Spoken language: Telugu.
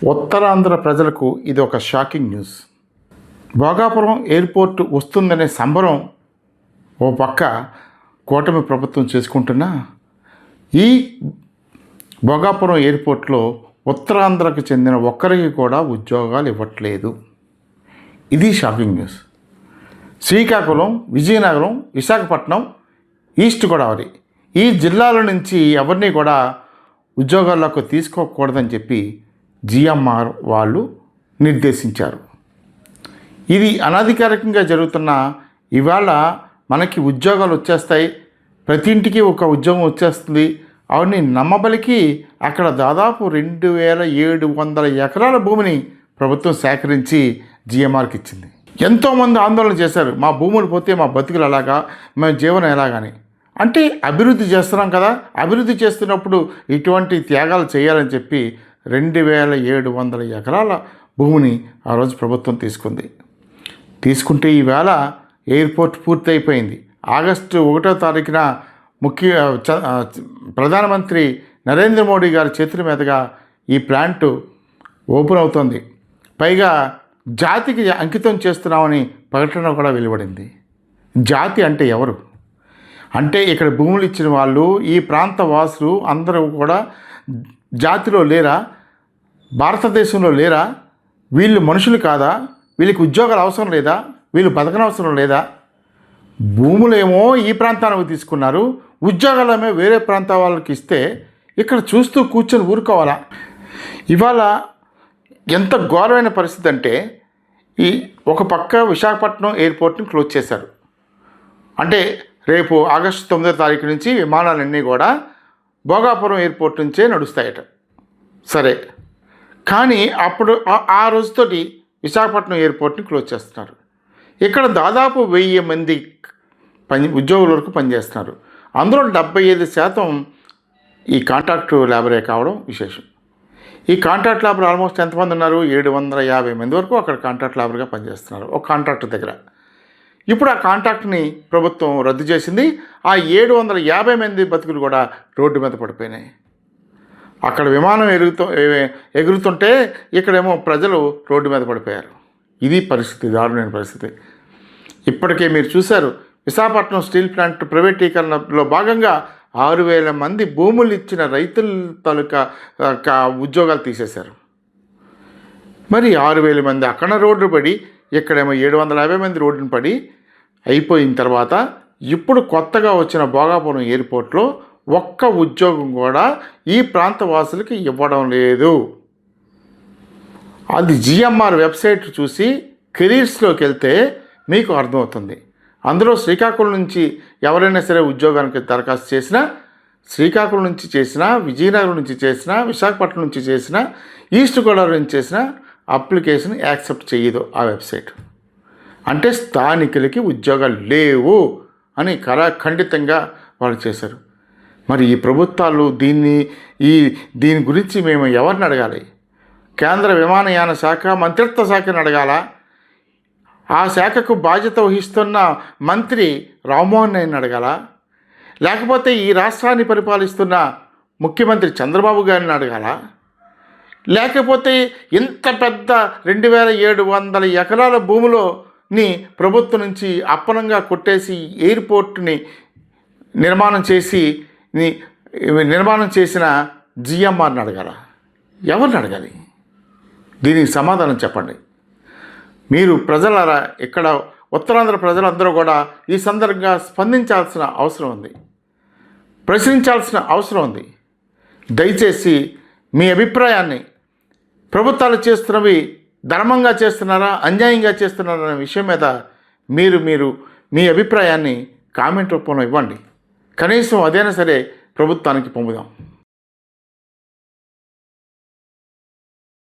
ఉత్తరాంధ్ర ప్రజలకు ఇది ఒక షాకింగ్ న్యూస్. భోగాపురం ఎయిర్పోర్ట్ వస్తుందనే సంబరం ఓ పక్క కూటమి ప్రభుత్వం చేసుకుంటున్నా, ఈ భోగాపురం ఎయిర్పోర్ట్లో ఉత్తరాంధ్రకు చెందిన ఒక్కరికి కూడా ఉద్యోగాలు ఇవ్వట్లేదు. ఇది shocking news. Srikakulam, Vizianagaram, Visakhapatnam, east Godavari ఈ జిల్లాల నుంచి ఎవరిని కూడా ఉద్యోగాల్లోకి తీసుకోకూడదని చెప్పి జిఎంఆర్ వాళ్ళు నిర్దేశించారు. ఇది అనధికారికంగా జరుగుతున్న ఇవాళ మనకి ఉద్యోగాలు వచ్చేస్తాయి, ప్రతి ఇంటికి ఒక ఉద్యోగం వచ్చేస్తుంది అవన్నీ నమ్మబలికి అక్కడ దాదాపు 2700 ఎకరాల భూమిని ప్రభుత్వం సేకరించి జిఎంఆర్కి ఇచ్చింది. ఎంతోమంది ఆందోళన చేశారు, మా భూములు పోతే మా బతుకులు ఎలాగా, మేము జీవనం ఎలాగని. అంటే అభివృద్ధి చేస్తున్నాం కదా, అభివృద్ధి చేస్తున్నప్పుడు ఇటువంటి త్యాగాలు చేయాలని చెప్పి 2700 ఎకరాల భూమిని ఆ రోజు ప్రభుత్వం తీసుకుంటే ఈవేళ ఎయిర్పోర్ట్ పూర్తయిపోయింది. ఆగస్టు 1వ తారీఖున ప్రధానమంత్రి నరేంద్ర మోడీ గారి చేతుల మీదుగా ఈ ప్లాంటు ఓపెన్ అవుతుంది. పైగా జాతికి అంకితం చేస్తున్నామని ప్రకటన కూడా వెలువడింది. జాతి అంటే ఎవరు? అంటే ఇక్కడ భూములు ఇచ్చిన వాళ్ళు, ఈ ప్రాంత వాసులు అందరూ కూడా జాతిలో లేరా? భారతదేశంలో లేరా? వీళ్ళు మనుషులు కాదా? వీళ్ళకి ఉద్యోగాలు అవసరం లేదా? వీళ్ళు బతకనవసరం లేదా? భూములేమో ఈ ప్రాంతానికి తీసుకున్నారు, ఉద్యోగాలేమో వేరే ప్రాంతాల వాళ్ళకి ఇస్తే ఇక్కడ చూస్తూ కూర్చొని ఊరుకోవాలా? ఇవాళ ఎంత ఘోరమైన పరిస్థితి అంటే, ఈ ఒక పక్క విశాఖపట్నం ఎయిర్పోర్ట్ని క్లోజ్ చేశారు. అంటే రేపు ఆగస్టు 9వ తారీఖు నుంచి విమానాలన్నీ కూడా భోగాపురం ఎయిర్పోర్ట్ నుంచే నడుస్తాయట. సరే, కానీ అప్పుడు ఆ రోజుతోటి విశాఖపట్నం ఎయిర్పోర్ట్ని క్లోజ్ చేస్తున్నారు. ఇక్కడ దాదాపు 1000 మంది ఉద్యోగుల వరకు పనిచేస్తున్నారు. అందులో 75% ఈ కాంట్రాక్ట్ లేబరే కావడం విశేషం. ఈ కాంట్రాక్ట్ లేబర్ ఆల్మోస్ట్ ఎంతమంది ఉన్నారు? 750 మంది వరకు అక్కడ కాంట్రాక్ట్ లేబర్గా పనిచేస్తున్నారు ఒక కాంట్రాక్టర్ దగ్గర. ఇప్పుడు ఆ కాంట్రాక్ట్ని ప్రభుత్వం రద్దు చేసింది. ఆ 750 మంది బతుకులు కూడా రోడ్డు మీద పడిపోయినాయి. అక్కడ విమానం ఎగురుతుంటే ఇక్కడేమో ప్రజలు రోడ్డు మీద పడిపోయారు. ఇది పరిస్థితి, దారుణమైన పరిస్థితి. ఇప్పటికే మీరు చూశారు, విశాఖపట్నం స్టీల్ ప్లాంట్ ప్రైవేటీకరణలో భాగంగా 6000 మంది భూములు ఇచ్చిన రైతుల తాలూకా ఉద్యోగాలు తీసేశారు. మరి 6000 మంది అక్కడ రోడ్డు పడి, ఇక్కడేమో 750 మంది రోడ్డును పడి అయిపోయిన తర్వాత ఇప్పుడు కొత్తగా వచ్చిన భోగాపురం ఎయిర్పోర్ట్లో ఒక్క ఉద్యోగం కూడా ఈ ప్రాంత వాసులకి ఇవ్వడం లేదు. అది జిఎంఆర్ వెబ్సైట్ చూసి కెరీర్స్లోకి వెళ్తే మీకు అర్థమవుతుంది. అందులో శ్రీకాకుళం నుంచి ఎవరైనా సరే ఉద్యోగానికి దరఖాస్తు చేసినా, శ్రీకాకుళం నుంచి చేసినా, విజయనగరం నుంచి చేసినా, విశాఖపట్నం నుంచి చేసినా, ఈస్ట్ గోదావరి నుంచి చేసినా అప్లికేషన్ యాక్సెప్ట్ చేయదు ఆ వెబ్సైట్. అంటే స్థానికులకి ఉద్యోగాలు లేవు అని ఖండితంగా వాళ్ళు చేశారు. మరి ఈ ప్రభుత్వాలు దీని గురించి మేము ఎవరిని అడగాలి? కేంద్ర విమానయాన శాఖ మంత్రిత్వ శాఖను అడగాలా? ఆ శాఖకు బాధ్యత వహిస్తున్న మంత్రి రామ్మోహన్ నాయుడుని అడగాలా? లేకపోతే ఈ రాష్ట్రాన్ని పరిపాలిస్తున్న ముఖ్యమంత్రి చంద్రబాబు గారిని అడగాలా? లేకపోతే ఇంత పెద్ద 2700 ఎకరాల భూమిలోని ప్రభుత్వం నుంచి అప్పనంగా కొట్టేసి ఎయిర్పోర్ట్ని నిర్మాణం చేసిన జిఎంఆర్ని అడగాల? ఎవరిని అడగాలి? దీనికి సమాధానం చెప్పండి. మీరు ప్రజలారా, ఇక్కడ ఉత్తరాంధ్ర ప్రజలందరూ కూడా ఈ సందర్భంగా స్పందించాల్సిన అవసరం ఉంది, ప్రశ్నించాల్సిన అవసరం ఉంది. దయచేసి మీ అభిప్రాయాన్ని, ప్రభుత్వాలు చేస్తున్నవి ధర్మంగా చేస్తున్నారా, అన్యాయంగా చేస్తున్నారా అనే విషయం మీద మీరు మీ అభిప్రాయాన్ని కామెంట్ రూపంలో ఇవ్వండి. కనీసం అదైనా సరే ప్రభుత్వానికి పంపుదాం.